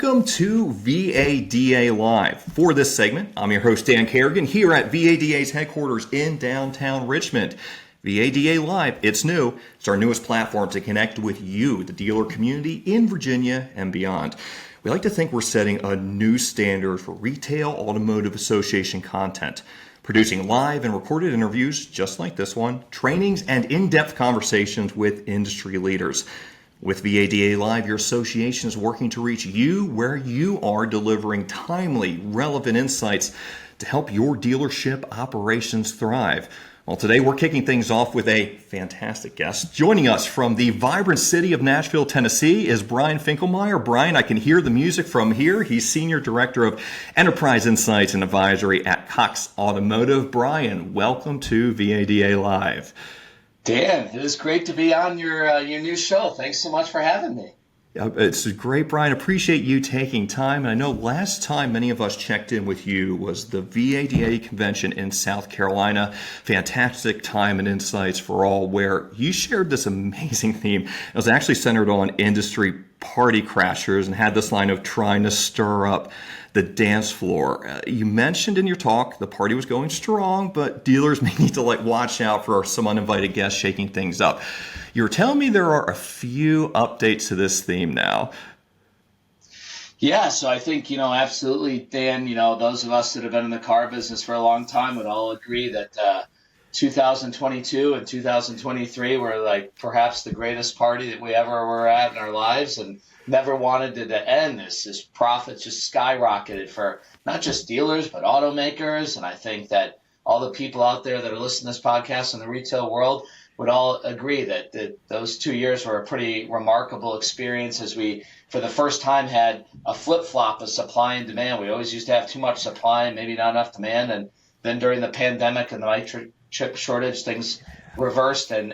Welcome to VADA Live. For this segment, I'm your host, Dan Carrigan, here at VADA's headquarters in downtown Richmond. VADA Live, it's new. It's our newest platform to connect with you, the dealer community in Virginia and beyond. We like to think we're setting a new standard for retail automotive association content, producing live and recorded interviews just like this one, trainings, and in-depth conversations with industry leaders. With VADA Live, your association is working to reach you where you are, delivering timely, relevant insights to help your dealership operations thrive. Well, today we're kicking things off with a fantastic guest. Joining us from the vibrant city of Nashville, Tennessee is Brian Finkelmeyer. Brian, I can hear the music from here. He's Senior Director of Enterprise Insights and Advisory at Cox Automotive. Brian, welcome to VADA Live. Dan, it is great to be on your new show. Thanks so much for having me. It's great, Brian. Appreciate you taking time. And I know last time many of us checked in with you was the VADA convention in South Carolina. Fantastic time and insights for all, where you shared this amazing theme. It was actually centered on industry party crashers and had this line of trying to stir up the dance floor. You mentioned in your talk the party was going strong, but dealers may need to watch out for some uninvited guests shaking things up. You were telling me there are a few updates to this theme now. Yeah, so I think, absolutely, Dan, those of us that have been in the car business for a long time would all agree that 2022 and 2023 were perhaps the greatest party that we ever were at in our lives, and never wanted it to end. This profits just skyrocketed for not just dealers, but automakers. And I think that all the people out there that are listening to this podcast in the retail world would all agree that those 2 years were a pretty remarkable experience, as we, for the first time, had a flip-flop of supply and demand. We always used to have too much supply and maybe not enough demand. And then during the pandemic and the microchip shortage, things reversed, and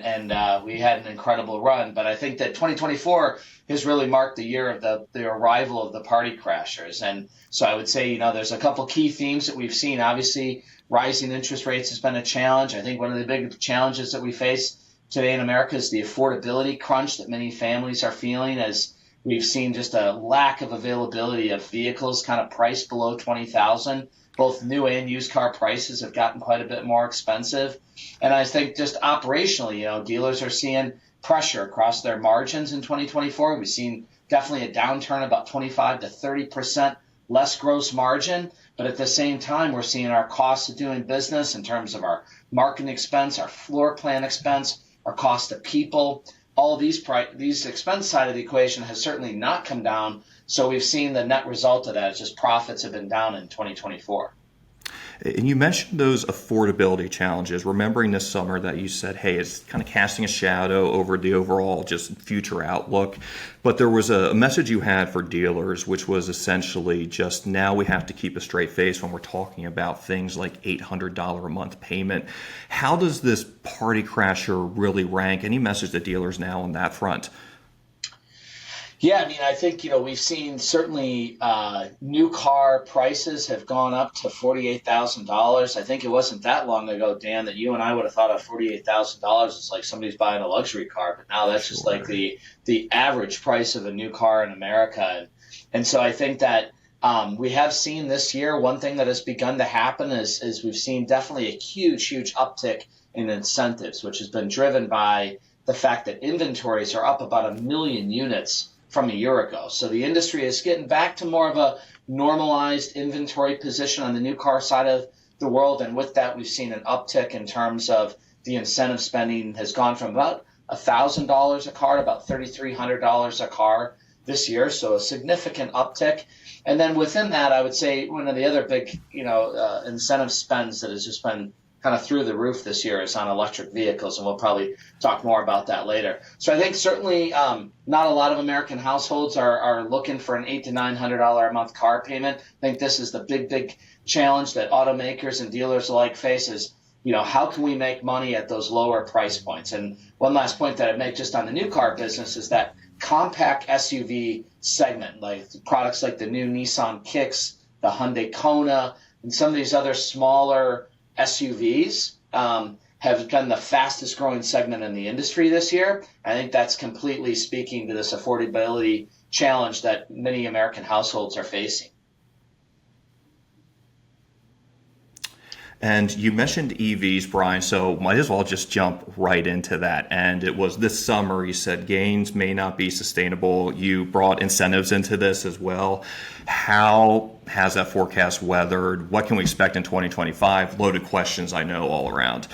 we had an incredible run. But I think that 2024 has really marked the year of the arrival of the party crashers. And so I would say, there's a couple key themes that we've seen. Obviously, rising interest rates has been a challenge. I think one of the big challenges that we face today in America is the affordability crunch that many families are feeling, as we've seen just a lack of availability of vehicles kind of priced below $20,000. Both new and used car prices have gotten quite a bit more expensive. And I think just operationally, dealers are seeing pressure across their margins in 2024. We've seen definitely a downturn, about 25 to 30% less gross margin. But at the same time, we're seeing our costs of doing business in terms of our marketing expense, our floor plan expense, our cost of people. All of these expense side of the equation has certainly not come down. So we've seen the net result of that is just profits have been down in 2024. And you mentioned those affordability challenges, remembering this summer that you said, hey, it's kind of casting a shadow over the overall just future outlook. But there was a message you had for dealers, which was essentially just now we have to keep a straight face when we're talking about things like $800 a month payment. How does this party crasher really rank? Any message to dealers now on that front? Yeah, I think, we've seen certainly new car prices have gone up to $48,000. I think it wasn't that long ago, Dan, that you and I would have thought of $48,000 as like somebody's buying a luxury car. But now that's just like the average price of a new car in America. And so I think that we have seen this year, one thing that has begun to happen is we've seen definitely a huge uptick in incentives, which has been driven by the fact that inventories are up about 1 million units from a year ago. So the industry is getting back to more of a normalized inventory position on the new car side of the world. And with that, we've seen an uptick in terms of the incentive spending has gone from about $1,000 a car to about $3,300 a car this year. So a significant uptick. And then within that, I would say one of the other big, incentive spends that has just been kind of through the roof this year is on electric vehicles, and we'll probably talk more about that later. So I think certainly not a lot of American households are looking for an $800 to $900 a month car payment. I think this is the big challenge that automakers and dealers alike face is, how can we make money at those lower price points? And one last point that I'd make just on the new car business is that compact SUV segment, like products like the new Nissan Kicks, the Hyundai Kona, and some of these other smaller SUVs have been the fastest growing segment in the industry this year. I think that's completely speaking to this affordability challenge that many American households are facing. And you mentioned EVs, Brian, so might as well just jump right into that. And it was this summer, you said gains may not be sustainable. You brought incentives into this as well. How has that forecast weathered? What can we expect in 2025? Loaded questions, I know, all around.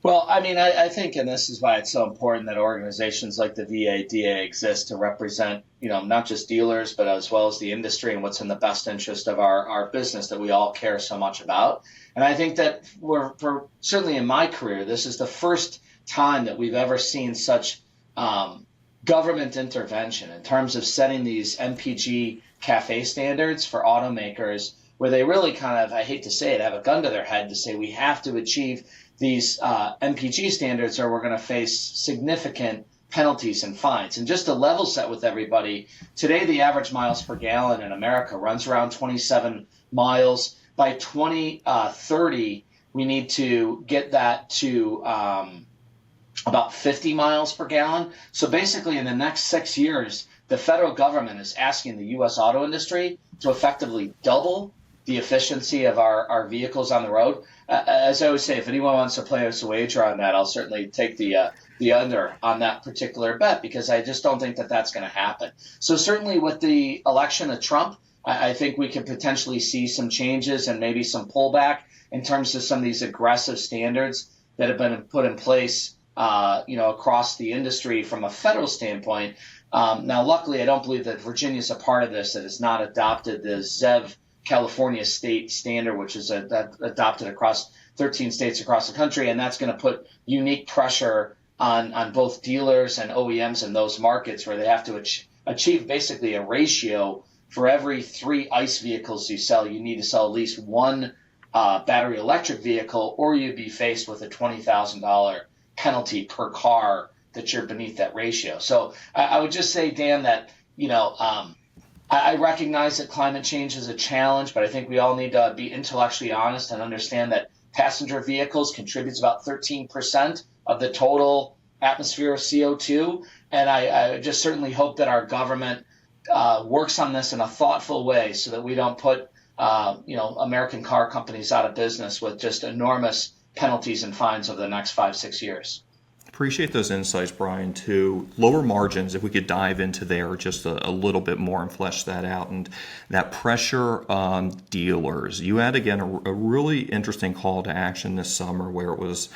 Well, I mean, I think, and this is why it's so important that organizations like the VADA exist to represent, not just dealers, but as well as the industry and what's in the best interest of our business that we all care so much about. And I think that for certainly in my career, this is the first time that we've ever seen such government intervention in terms of setting these MPG CAFE standards for automakers, where they really kind of, I hate to say it, have a gun to their head to say we have to achieve these MPG standards or we're going to face significant penalties and fines. And just to level set with everybody, today the average miles per gallon in America runs around 27 miles. By 2030, we need to get that to about 50 miles per gallon. So basically in the next 6 years, the federal government is asking the U.S. auto industry to effectively double the efficiency of our vehicles on the road. As I always say, if anyone wants to play us a wager on that, I'll certainly take the under on that particular bet, because I just don't think that that's going to happen. So certainly with the election of Trump, I think we could potentially see some changes and maybe some pullback in terms of some of these aggressive standards that have been put in place, across the industry from a federal standpoint. Now, luckily, I don't believe that Virginia is a part of this, that has not adopted the ZEV California state standard, which is adopted across 13 states across the country. And that's going to put unique pressure on both dealers and OEMs in those markets, where they have to achieve basically a ratio. For every 3 ICE vehicles you sell, you need to sell at least 1 battery electric vehicle, or you'd be faced with a $20,000 penalty per car that you're beneath that ratio. So I would just say, Dan, that, I recognize that climate change is a challenge, but I think we all need to be intellectually honest and understand that passenger vehicles contributes about 13% of the total atmosphere of CO2. And I just certainly hope that our government works on this in a thoughtful way so that we don't put, American car companies out of business with just enormous penalties and fines over the next 5-6 years. Appreciate those insights, Brian, to lower margins. If we could dive into there just a little bit more and flesh that out, and that pressure on dealers. You had, again, a really interesting call to action this summer, where it was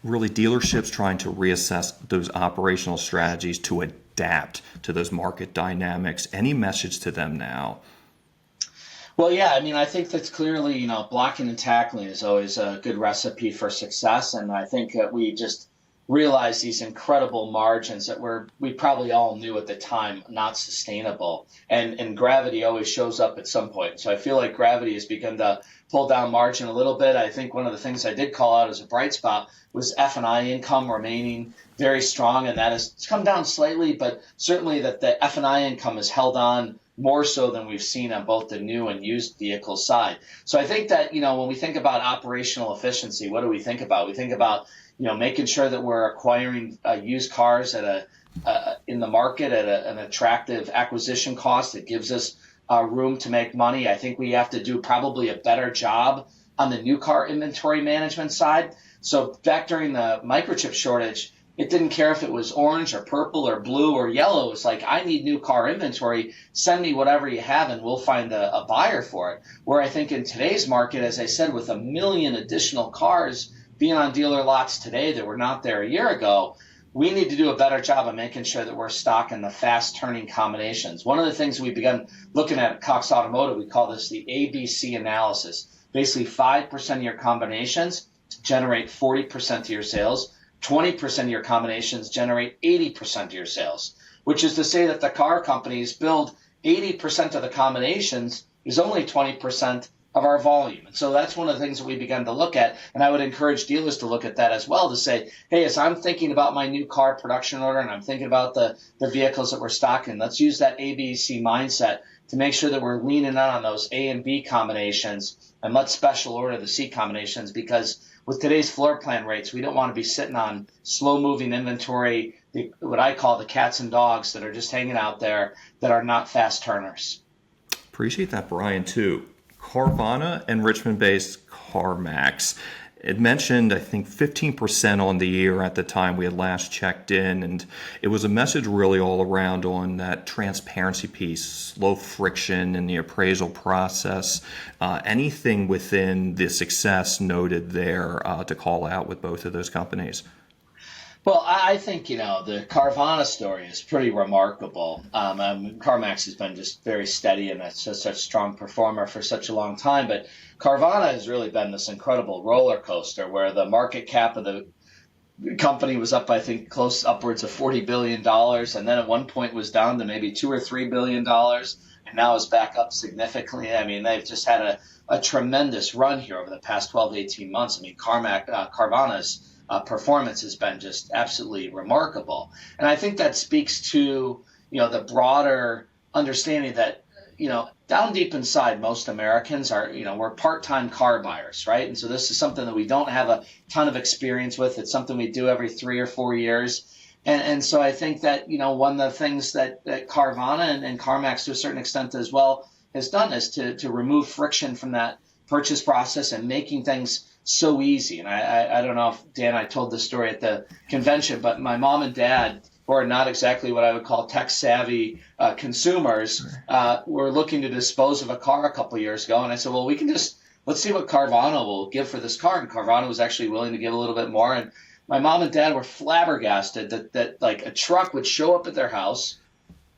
really dealerships trying to reassess those operational strategies to adapt to those market dynamics. Any message to them now? Well, yeah, I mean, I think that's clearly, blocking and tackling is always a good recipe for success. And I think that we just realize these incredible margins that we probably all knew at the time not sustainable. And gravity always shows up at some point. So I feel like gravity has begun to pull down margin a little bit. I think one of the things I did call out as a bright spot was F&I income remaining very strong, and that has come down slightly, but certainly that the F&I income has held on more so than we've seen on both the new and used vehicle side. So I think that, when we think about operational efficiency, what do we think about? We think about, making sure that we're acquiring used cars at in the market at an attractive acquisition cost that gives us room to make money. I think we have to do probably a better job on the new car inventory management side. So back during the microchip shortage, it didn't care if it was orange or purple or blue or yellow. It's like, I need new car inventory. Send me whatever you have and we'll find a buyer for it. Where I think in today's market, as I said, with 1 million additional cars being on dealer lots today that were not there a year ago, we need to do a better job of making sure that we're stocking the fast-turning combinations. One of the things we began looking at Cox Automotive, we call this the ABC analysis. Basically, 5% of your combinations generate 40% of your sales. 20% of your combinations generate 80% of your sales, which is to say that the car companies build 80% of the combinations is only 20% of our volume. And so that's one of the things that we began to look at. And I would encourage dealers to look at that as well, to say, hey, as I'm thinking about my new car production order and I'm thinking about the vehicles that we're stocking, let's use that ABC mindset to make sure that we're leaning on those A and B combinations, and let's special order the C combinations, because with today's floor plan rates, we don't want to be sitting on slow moving inventory, what I call the cats and dogs that are just hanging out there that are not fast turners. Appreciate that, Brian, too. Carvana and Richmond-based CarMax. It mentioned, I think, 15% on the year at the time we had last checked in, and it was a message really all around on that transparency piece, low friction in the appraisal process. Anything within the success noted there to call out with both of those companies? Well, I think, the Carvana story is pretty remarkable. CarMax has been just very steady and it's just such a strong performer for such a long time. But Carvana has really been this incredible roller coaster where the market cap of the company was up, I think, close upwards of $40 billion. And then at one point was down to maybe $2 or $3 billion. And now is back up significantly. I mean, they've just had a tremendous run here over the past 12 to 18 months. I mean, Carvana's performance has been just absolutely remarkable. And I think that speaks to, the broader understanding that, down deep inside, most Americans are, we're part-time car buyers, right? And so this is something that we don't have a ton of experience with. It's something we do every 3 or 4 years. And so I think that, one of the things that Carvana and CarMax to a certain extent as well has done is to remove friction from that purchase process and making things so easy. And I don't know if, Dan, I told this story at the convention, but my mom and dad, who are not exactly what I would call tech-savvy consumers, were looking to dispose of a car a couple of years ago. And I said, well, let's see what Carvana will give for this car. And Carvana was actually willing to give a little bit more. And my mom and dad were flabbergasted that like a truck would show up at their house,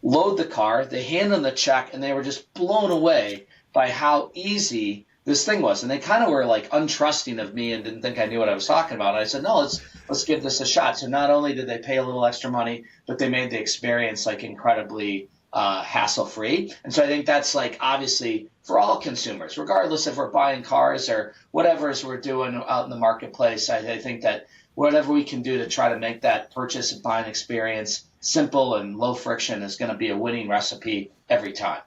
load the car, they hand them the check, and they were just blown away by how easy this thing was. And they kind of were like untrusting of me and didn't think I knew what I was talking about. And I said, no, let's give this a shot. So not only did they pay a little extra money, but they made the experience like incredibly hassle-free. And so I think that's like obviously for all consumers, regardless if we're buying cars or whatever it is we're doing out in the marketplace, I think that whatever we can do to try to make that purchase and buying experience simple and low friction is going to be a winning recipe every time.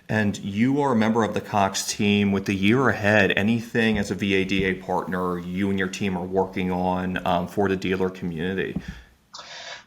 And you are a member of the Cox team. With the year ahead, anything as a VADA partner you and your team are working on for the dealer community?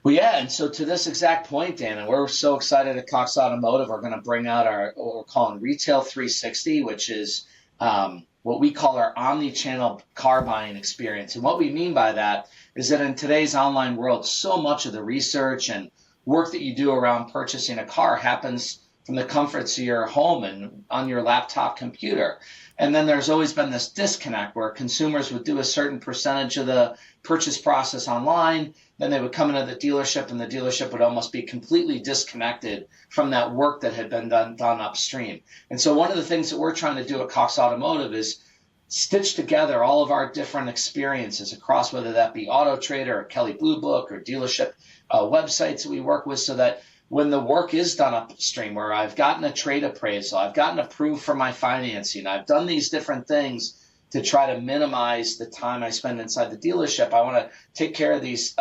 Well, yeah, and so to this exact point, Dan, and we're so excited at Cox Automotive, we're going to bring out what we're calling Retail 360, which is what we call our omni-channel car buying experience. And what we mean by that is that in today's online world, so much of the research and work that you do around purchasing a car happens from the comforts of your home and on your laptop computer. And then there's always been this disconnect where consumers would do a certain percentage of the purchase process online, then they would come into the dealership and the dealership would almost be completely disconnected from that work that had been done upstream. And so one of the things that we're trying to do at Cox Automotive is stitch together all of our different experiences across, whether that be Auto Trader or Kelley Blue Book or dealership websites that we work with, so that when the work is done upstream, where I've gotten a trade appraisal, I've gotten approved for my financing, I've done these different things to try to minimize the time I spend inside the dealership. I want to take care of these,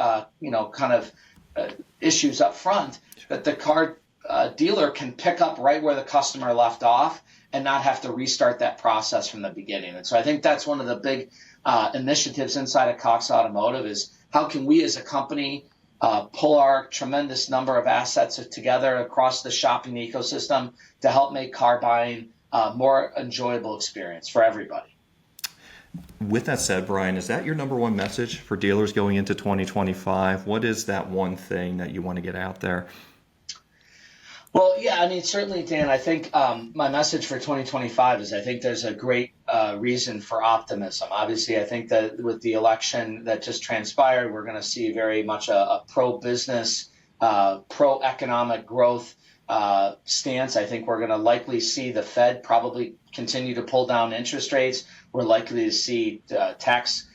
issues up front that the car dealer can pick up right where the customer left off and not have to restart that process from the beginning. And so I think that's one of the big initiatives inside of Cox Automotive is how can we as a company pull our tremendous number of assets together across the shopping ecosystem to help make car buying a more enjoyable experience for everybody. With that said, Brian, is that your number one message for dealers going into 2025? What is that one thing that you want to get out there? Well, yeah, I mean, certainly, Dan, I think my message for 2025 is I think there's a great reason for optimism. Obviously, I think that with the election that just transpired, we're going to see very much a pro-business, pro-economic growth stance. I think we're going to likely see the Fed probably continue to pull down interest rates. We're likely to see tax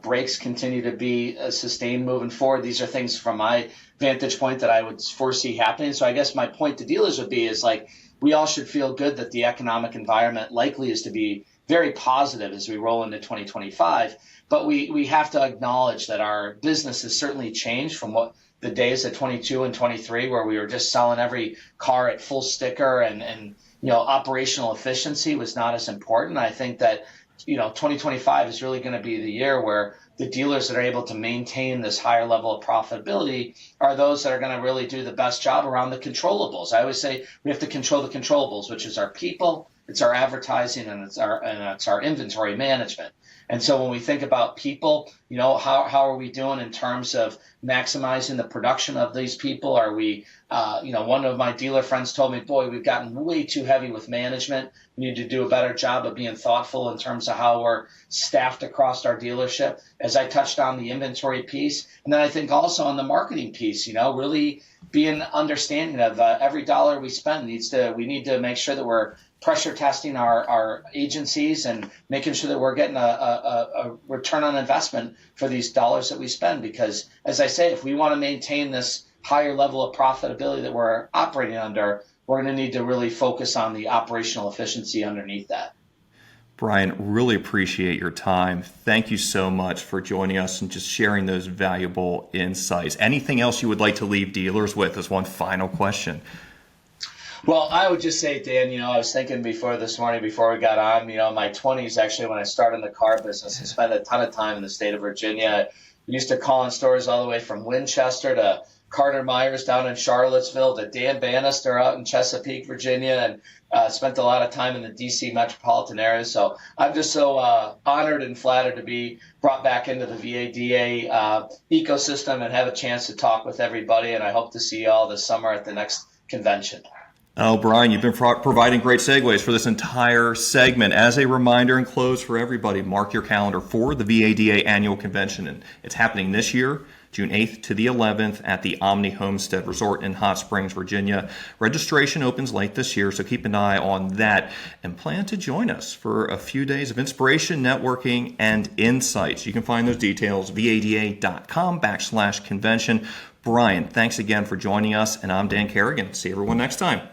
breaks continue to be sustained moving forward. These are things from my vantage point that I would foresee happening. So I guess my point to dealers would be is like we all should feel good that the economic environment likely is to be very positive as we roll into 2025. But we have to acknowledge that our business has certainly changed from what the days of 22 and 23 where we were just selling every car at full sticker and operational efficiency was not as important. I think that 2025 is really going to be the year where the dealers that are able to maintain this higher level of profitability are those that are going to really do the best job around the controllables. I always say we have to control the controllables, which is our people, it's our advertising, and it's our inventory management. And so when we think about people, how are we doing in terms of maximizing the production of these people? Are we, one of my dealer friends told me, boy, we've gotten way too heavy with management. We need to do a better job of being thoughtful in terms of how we're staffed across our dealership. As I touched on the inventory piece, and then I think also on the marketing piece, really being understanding of every dollar we spend we need to make sure that we're pressure testing our agencies and making sure that we're getting a return on investment for these dollars that we spend. Because as I say, if we want to maintain this higher level of profitability that we're operating under, we're going to need to really focus on the operational efficiency underneath that. Brian, really appreciate your time. Thank you so much for joining us and just sharing those valuable insights. Anything else you would like to leave dealers with as one final question? Well, I would just say, Dan, I was thinking this morning before we got on, my 20s, actually, when I started in the car business, I spent a ton of time in the state of Virginia. I used to call on stores all the way from Winchester to Carter Myers down in Charlottesville to Dan Bannister out in Chesapeake, Virginia, and spent a lot of time in the D.C. metropolitan area. So I'm just so honored and flattered to be brought back into the VADA ecosystem and have a chance to talk with everybody. And I hope to see you all this summer at the next convention. Oh, Brian, you've been providing great segues for this entire segment. As a reminder and close for everybody, mark your calendar for the VADA annual convention. And it's happening this year, June 8th to the 11th at the Omni Homestead Resort in Hot Springs, Virginia. Registration opens late this year, so keep an eye on that and plan to join us for a few days of inspiration, networking, and insights. You can find those details, vada.com/convention. Brian, thanks again for joining us, and I'm Dan Carrigan. See everyone next time.